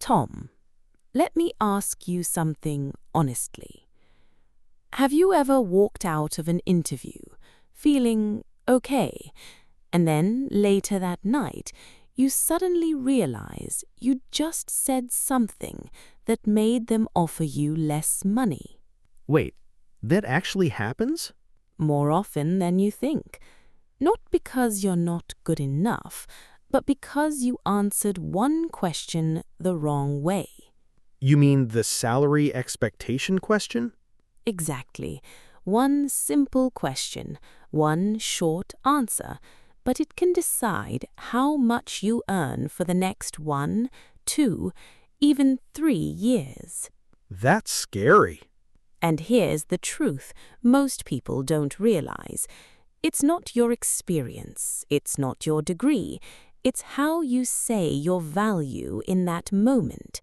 Tom, let me ask you something honestly. Have you ever walked out of an interview feeling okay, and then later that night you suddenly realize you just said something that made them offer you less money? Wait, that actually happens? More often than you think. Not because you're not good enough, but because you answered one question the wrong way. You mean the salary expectation question? Exactly. One simple question, one short answer, but it can decide how much you earn for the next 1, 2, even 3 years. That's scary. And here's the truth most people don't realize. It's not your experience, it's not your degree, it's how you say your value in that moment.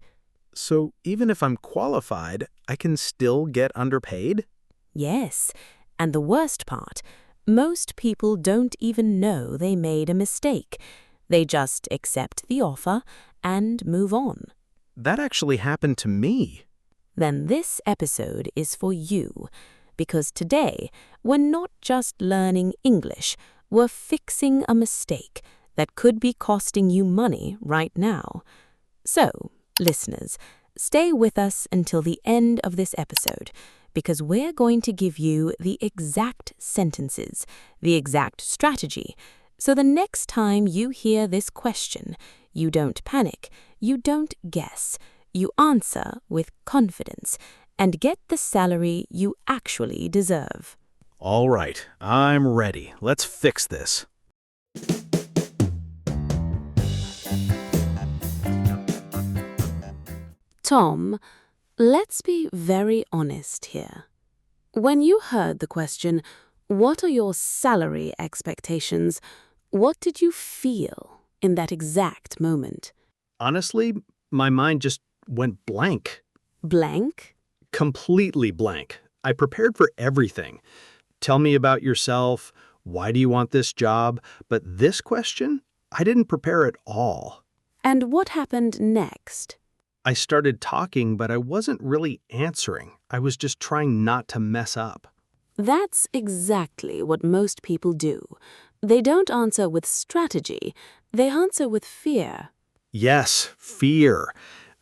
So even if I'm qualified, I can still get underpaid? Yes, and the worst part, most people don't even know they made a mistake. They just accept the offer and move on. That actually happened to me. Then this episode is for you, because today we're not just learning English, we're fixing a mistake that could be costing you money right now. So, listeners, stay with us until the end of this episode, because we're going to give you the exact sentences, the exact strategy, so the next time you hear this question, you don't panic, you don't guess, you answer with confidence and get the salary you actually deserve. All right, I'm ready. Let's fix this. Tom, let's be very honest here. When you heard the question, what are your salary expectations, what did you feel in that exact moment? Honestly, my mind just went blank. Blank? Completely blank. I prepared for everything. Tell me about yourself. Why do you want this job? But this question, I didn't prepare at all. And what happened next? I started talking, but I wasn't really answering. I was just trying not to mess up. That's exactly what most people do. They don't answer with strategy, they answer with fear. Yes, fear.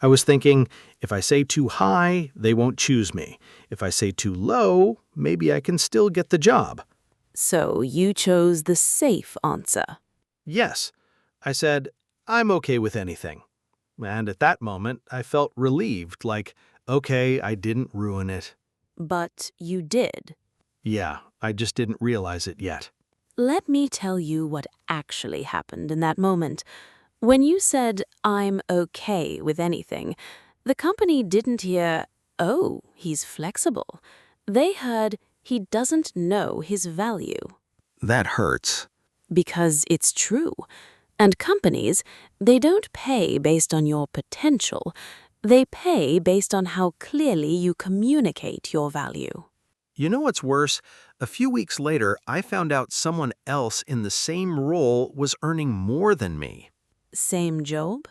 I was thinking, if I say too high, they won't choose me. If I say too low, maybe I can still get the job. So you chose the safe answer. Yes, I said, I'm okay with anything. And at that moment, I felt relieved, like, okay, I didn't ruin it. But you did. Yeah, I just didn't realize it yet. Let me tell you what actually happened in that moment. When you said, I'm okay with anything, the company didn't hear, oh, he's flexible. They heard, he doesn't know his value. That hurts. Because it's true. And companies, they don't pay based on your potential. They pay based on how clearly you communicate your value. You know what's worse? A few weeks later, I found out someone else in the same role was earning more than me. Same job?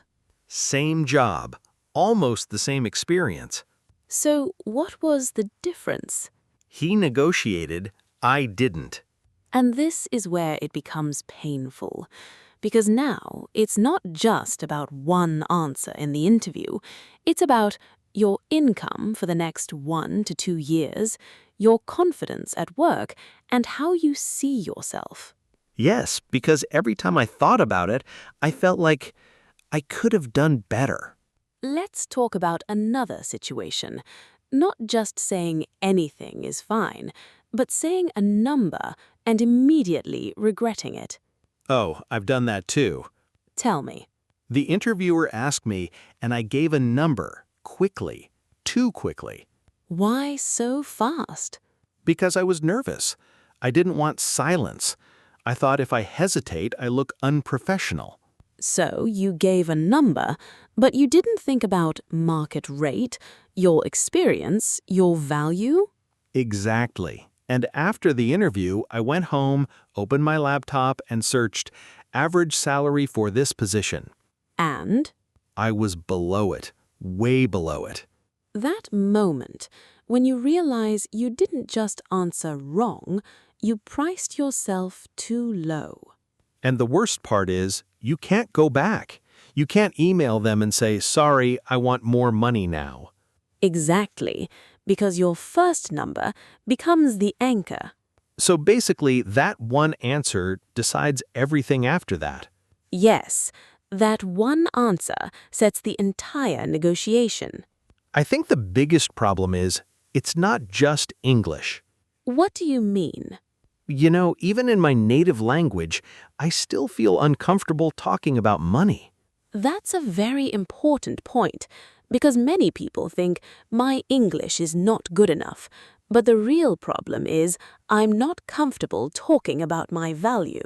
Same job, almost the same experience. So what was the difference? He negotiated, I didn't. And this is where it becomes painful. Because now it's not just about one answer in the interview. It's about your income for the next 1 to 2 years, your confidence at work, and how you see yourself. Yes, because every time I thought about it, I felt like I could have done better. Let's talk about another situation. Not just saying anything is fine, but saying a number and immediately regretting it. Oh, I've done that too. Tell me. The interviewer asked me, and I gave a number, quickly, too quickly. Why so fast? Because I was nervous. I didn't want silence. I thought if I hesitate, I look unprofessional. So you gave a number, but you didn't think about market rate, your experience, your value? Exactly. And after the interview, I went home, opened my laptop, and searched average salary for this position. And? I was below it, way below it. That moment, when you realize you didn't just answer wrong, you priced yourself too low. And the worst part is, you can't go back. You can't email them and say, sorry, I want more money now. Exactly, because your first number becomes the anchor. So basically, that one answer decides everything after that. Yes, that one answer sets the entire negotiation. I think the biggest problem is, it's not just English. What do you mean? You know, even in my native language, I still feel uncomfortable talking about money. That's a very important point, because many people think my English is not good enough, but the real problem is I'm not comfortable talking about my value.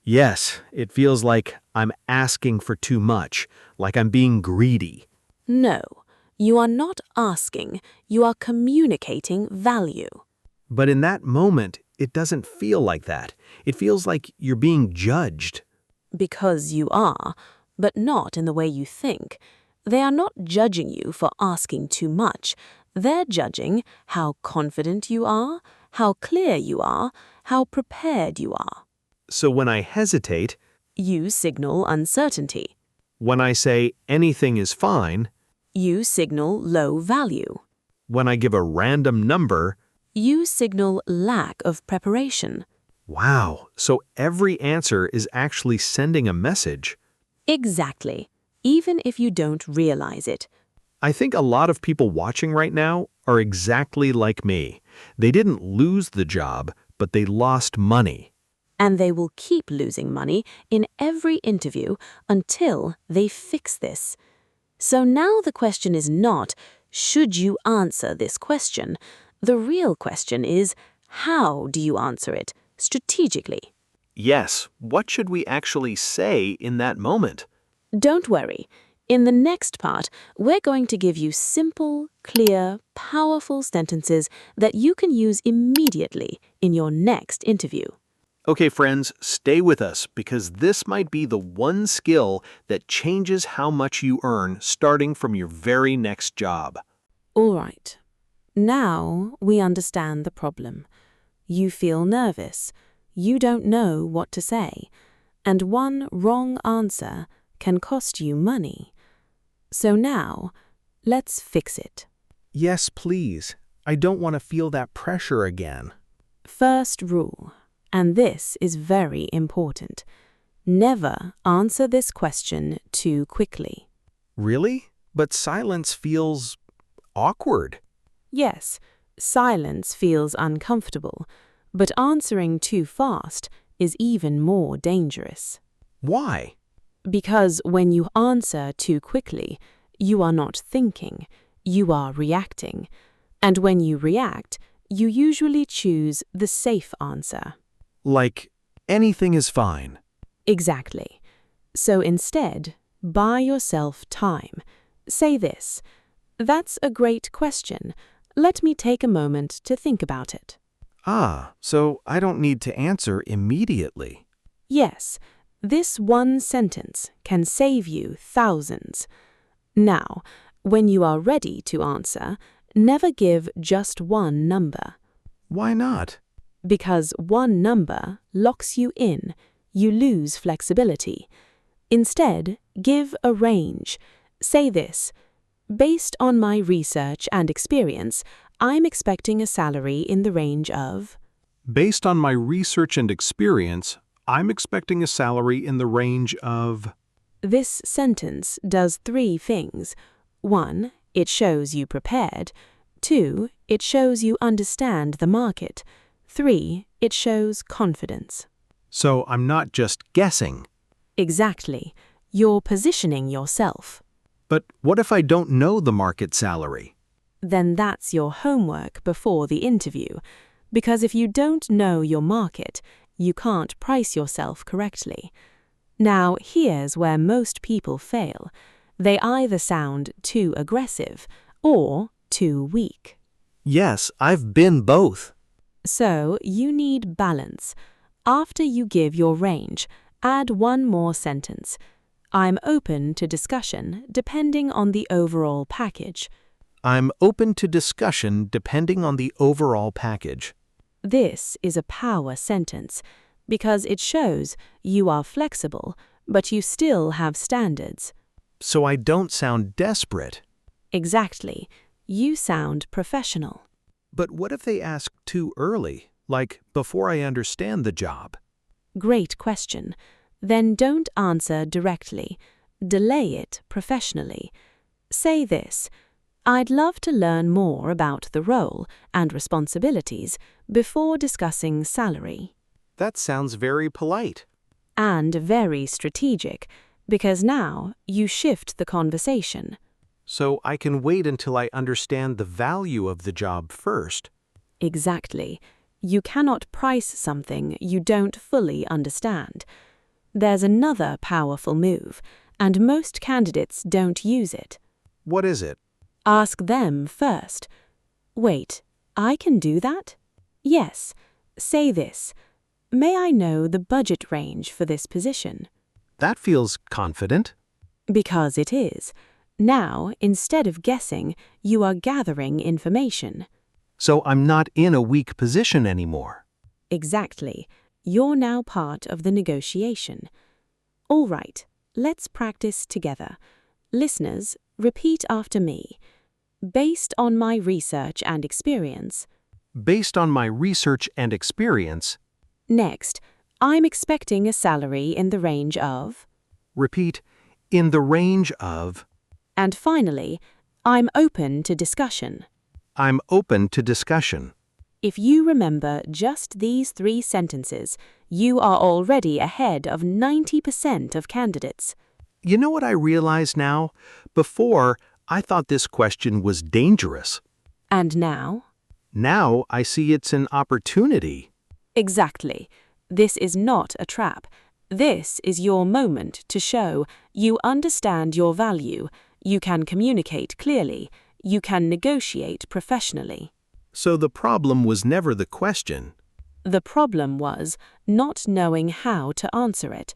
Yes, it feels like I'm asking for too much, like I'm being greedy. No, you are not asking, you are communicating value. But in that moment, it doesn't feel like that. It feels like you're being judged. Because you are, but not in the way you think. They are not judging you for asking too much. They're judging how confident you are, how clear you are, how prepared you are. So when I hesitate, You signal uncertainty. when I say anything is fine, You signal low value. when I give a random number, You signal lack of preparation. wow, so every answer is actually sending a message. Exactly, even if you don't realize it. I think a lot of people watching right now are exactly like me. They didn't lose the job, but they lost money. And they will keep losing money in every interview until they fix this. So now the question is not, should you answer this question? The real question is, how do you answer it strategically? Yes, what should we actually say in that moment? Don't worry. In the next part, we're going to give you simple, clear, powerful sentences that you can use immediately in your next interview. Okay, friends, stay with us because this might be the one skill that changes how much you earn starting from your very next job. All right. Now we understand the problem. You feel nervous. You don't know what to say. And one wrong answer can cost you money. So now, let's fix it. Yes, please. I don't want to feel that pressure again. First rule, and this is very important. Never answer this question too quickly. Really? But silence feels awkward. Yes, silence feels uncomfortable, but answering too fast is even more dangerous. Why? Because when you answer too quickly, you are not thinking, you are reacting. And when you react, you usually choose the safe answer. Like, anything is fine. Exactly. So instead, buy yourself time. Say this, "That's a great question. Let me take a moment to think about it." Ah, so I don't need to answer immediately. Yes, this one sentence can save you thousands. Now, when you are ready to answer, never give just one number. Why not? Because one number locks you in, you lose flexibility. Instead, give a range. Say this, "Based on my research and experience, I'm expecting a salary in the range of..." Based on my research and experience, I'm expecting a salary in the range of... This sentence does three things. 1, it shows you prepared. 2, it shows you understand the market. 3, it shows confidence. So I'm not just guessing. Exactly. You're positioning yourself. But what if I don't know the market salary? Then that's your homework before the interview. Because if you don't know your market, you can't price yourself correctly. Now, here's where most people fail. They either sound too aggressive or too weak. Yes, I've been both. So, you need balance. After you give your range, add one more sentence. I'm open to discussion depending on the overall package. I'm open to discussion depending on the overall package. This is a power sentence because it shows you are flexible, but you still have standards. So I don't sound desperate. Exactly. You sound professional. But what if they ask too early, like before I understand the job? Great question. Then don't answer directly. Delay it professionally. Say this: I'd love to learn more about the role and responsibilities before discussing salary. That sounds very polite. And very strategic, because now you shift the conversation. So I can wait until I understand the value of the job first. Exactly. You cannot price something you don't fully understand. There's another powerful move, and most candidates don't use it. What is it? Ask them first. Wait, I can do that? Yes. Say this: May I know the budget range for this position? That feels confident. Because it is. Now, instead of guessing, you are gathering information. So I'm not in a weak position anymore. Exactly. You're now part of the negotiation. All right, let's practice together. Listeners, repeat after me. Based on my research and experience. Based on my research and experience. Next, I'm expecting a salary in the range of. Repeat, in the range of. And finally, I'm open to discussion. I'm open to discussion. If you remember just these 3 sentences, you are already ahead of 90% of candidates. You know what I realize now? Before, I thought this question was dangerous. And now? Now I see it's an opportunity. Exactly. This is not a trap. This is your moment to show you understand your value, you can communicate clearly, you can negotiate professionally. So the problem was never the question. The problem was not knowing how to answer it.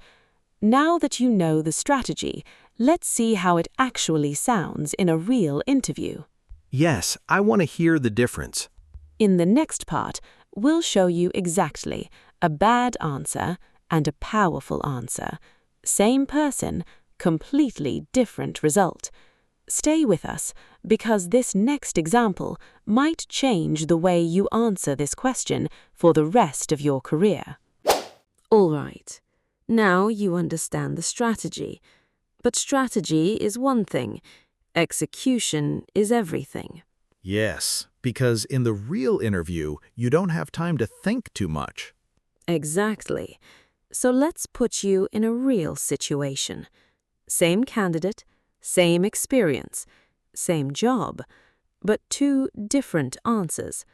Now that you know the strategy, let's see how it actually sounds in a real interview. Yes, I want to hear the difference. In the next part, we'll show you exactly a bad answer and a powerful answer. Same person, completely different result. Stay with us, because this next example might change the way you answer this question for the rest of your career. All right, now you understand the strategy. But strategy is one thing, execution is everything. Yes, because in the real interview, you don't have time to think too much. Exactly. So let's put you in a real situation. Same candidate, same experience, same job, but 2 different answers,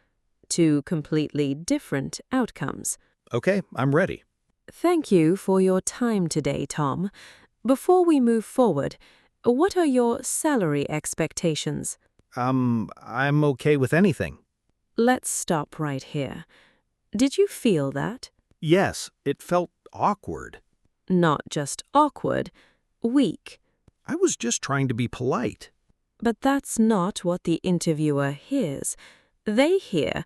2 completely different outcomes. Okay, I'm ready. Thank you for your time today, Tom. Before we move forward, what are your salary expectations? I'm okay with anything. Let's stop right here. Did you feel that? Yes, it felt awkward. Not just awkward, weak. I was just trying to be polite. But that's not what the interviewer hears. They hear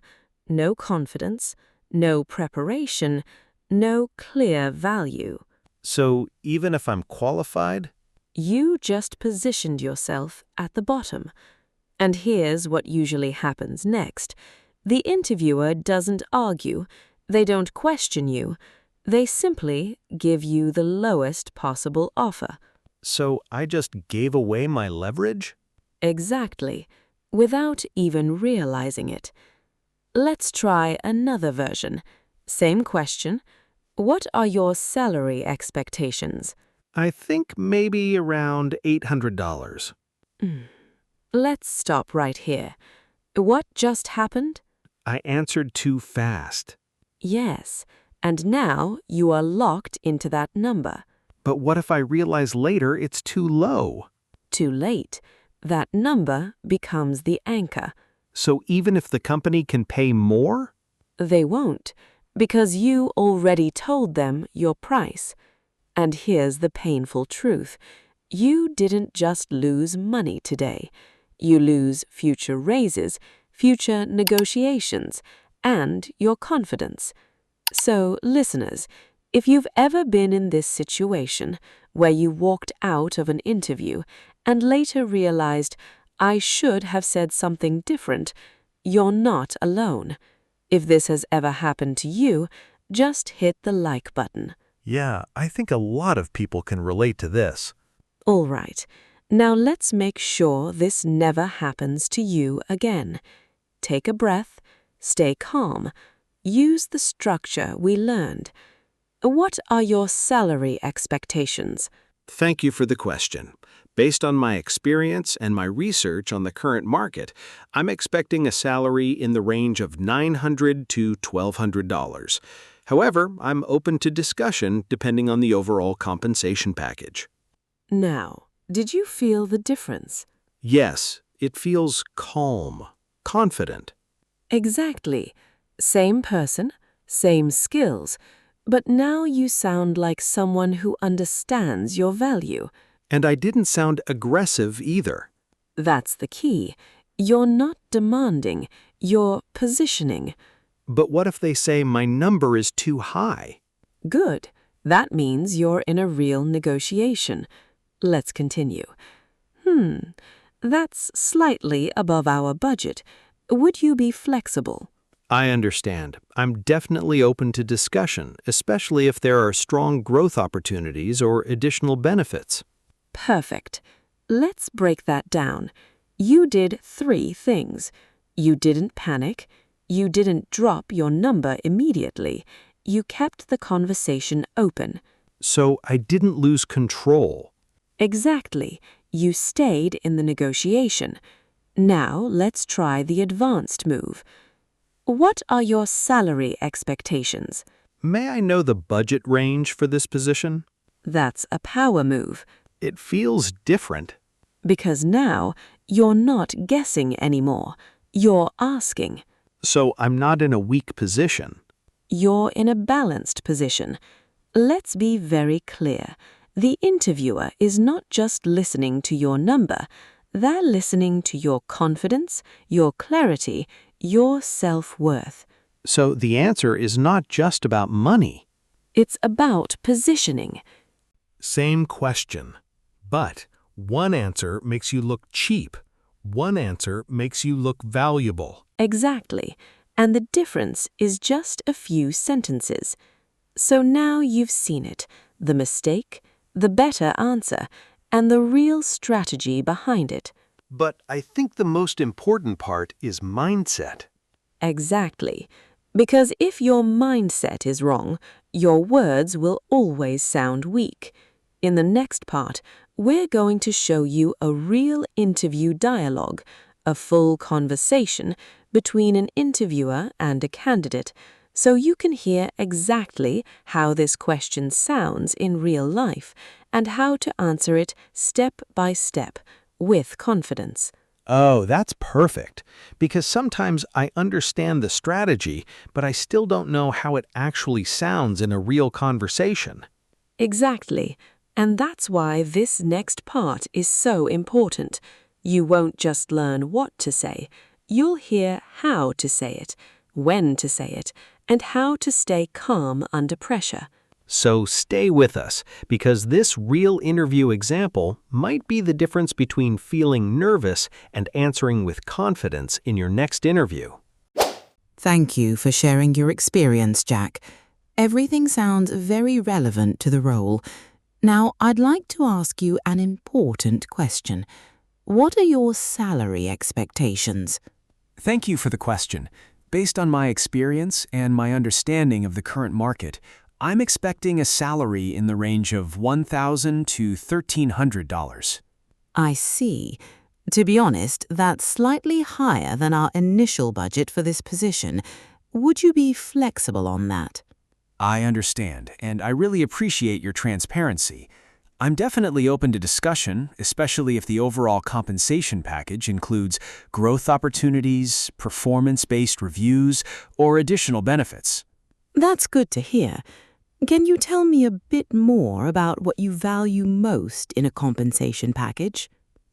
no confidence, no preparation, no clear value. So even if I'm qualified? You just positioned yourself at the bottom. And here's what usually happens next. The interviewer doesn't argue. They don't question you. They simply give you the lowest possible offer. So I just gave away my leverage? Exactly, without even realizing it. Let's try another version. Same question. What are your salary expectations? I think maybe around $800. Let's stop right here. What just happened? I answered too fast. Yes, and now you are locked into that number. But what if I realize later it's too low? Too late. That number becomes the anchor. So even if the company can pay more? They won't, because you already told them your price. And here's the painful truth. You didn't just lose money today. You lose future raises, future negotiations, and your confidence. So, listeners, if you've ever been in this situation where you walked out of an interview and later realized, I should have said something different, you're not alone. If this has ever happened to you, just hit the like button. Yeah, I think a lot of people can relate to this. All right, now let's make sure this never happens to you again. Take a breath, stay calm, use the structure we learned. What are your salary expectations? Thank you for the question. Based on my experience and my research on the current market, I'm expecting a salary in the range of $900 to $1,200. However, I'm open to discussion depending on the overall compensation package. Now, did you feel the difference? Yes, it feels calm, confident. Exactly. Same person, same skills, but now you sound like someone who understands your value. And I didn't sound aggressive either. That's the key. You're not demanding, you're positioning. But what if they say my number is too high? Good. That means you're in a real negotiation. Let's continue. That's slightly above our budget. Would you be flexible? I understand. I'm definitely open to discussion, especially if there are strong growth opportunities or additional benefits. Perfect. Let's break that down. You did 3 things. You didn't panic. You didn't drop your number immediately. You kept the conversation open. So I didn't lose control. Exactly. You stayed in the negotiation. Now let's try the advanced move. What are your salary expectations? May I know the budget range for this position? That's a power move. It feels different. Because now you're not guessing anymore. You're asking. So I'm not in a weak position. You're in a balanced position. Let's be very clear. The interviewer is not just listening to your number. They're listening to your confidence, your clarity, your self-worth. So the answer is not just about money. It's about positioning. Same question. But one answer makes you look cheap. One answer makes you look valuable. Exactly. And the difference is just a few sentences. So now you've seen it, the mistake, the better answer, and the real strategy behind it. But I think the most important part is mindset. Exactly. Because if your mindset is wrong, your words will always sound weak. In the next part, we're going to show you a real interview dialogue, a full conversation between an interviewer and a candidate, so you can hear exactly how this question sounds in real life and how to answer it step by step with confidence. Oh, that's perfect. Because sometimes I understand the strategy, but I still don't know how it actually sounds in a real conversation. Exactly. And that's why this next part is so important. You won't just learn what to say. You'll hear how to say it, when to say it, and how to stay calm under pressure. So stay with us, because this real interview example might be the difference between feeling nervous and answering with confidence in your next interview. Thank you for sharing your experience, Jack. Everything sounds very relevant to the role. Now, I'd like to ask you an important question. What are your salary expectations? Thank you for the question. Based on my experience and my understanding of the current market, I'm expecting a salary in the range of $1,000 to $1,300. I see. To be honest, that's slightly higher than our initial budget for this position. Would you be flexible on that? I understand, and I really appreciate your transparency. I'm definitely open to discussion, especially if the overall compensation package includes growth opportunities, performance-based reviews, or additional benefits. That's good to hear. Can you tell me a bit more about what you value most in a compensation package?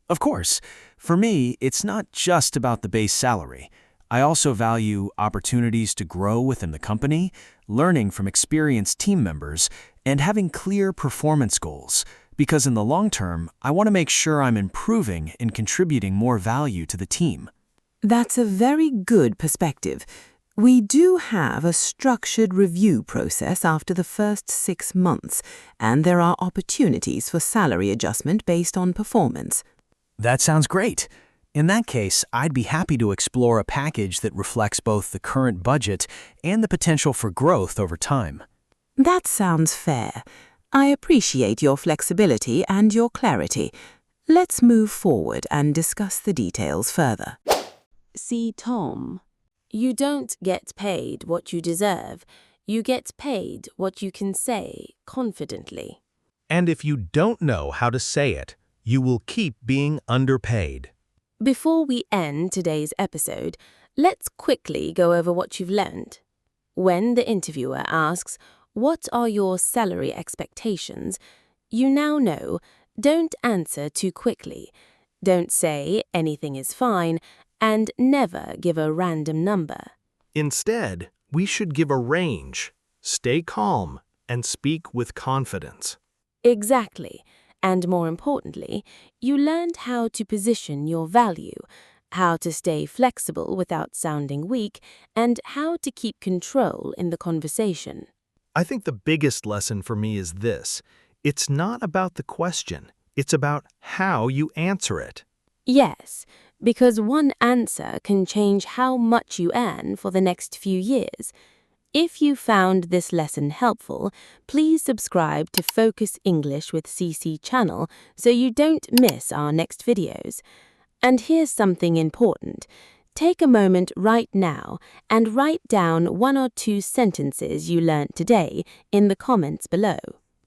Of course, for me, it's not just about the base salary. I also value opportunities to grow within the company, learning from experienced team members, and having clear performance goals. Because in the long term, I want to make sure I'm improving and contributing more value to the team. That's a very good perspective. We do have a structured review process after the first 6 months, and there are opportunities for salary adjustment based on performance. That sounds great. In that case, I'd be happy to explore a package that reflects both the current budget and the potential for growth over time. That sounds fair. I appreciate your flexibility and your clarity. Let's move forward and discuss the details further. See Tom. You don't get paid what you deserve. You get paid what you can say confidently. And if you don't know how to say it, you will keep being underpaid. Before we end today's episode, let's quickly go over what you've learned. When the interviewer asks, "What are your salary expectations?" you now know, don't answer too quickly. Don't say anything is fine, and never give a random number. Instead, we should give a range, stay calm, and speak with confidence. Exactly. And more importantly, you learned how to position your value, how to stay flexible without sounding weak, and how to keep control in the conversation. I think the biggest lesson for me is this. It's not about the question. It's about how you answer it. Yes, because one answer can change how much you earn for the next few years. If you found this lesson helpful, please subscribe to Focus English with CC channel so you don't miss our next videos. And here's something important. Take a moment right now and write down 1 or 2 sentences you learnt today in the comments below.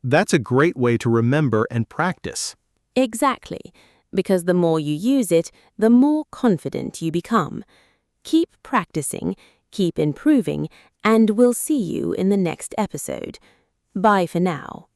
That's a great way to remember and practice. Exactly, because the more you use it, the more confident you become. Keep practicing, keep improving, and we'll see you in the next episode. Bye for now.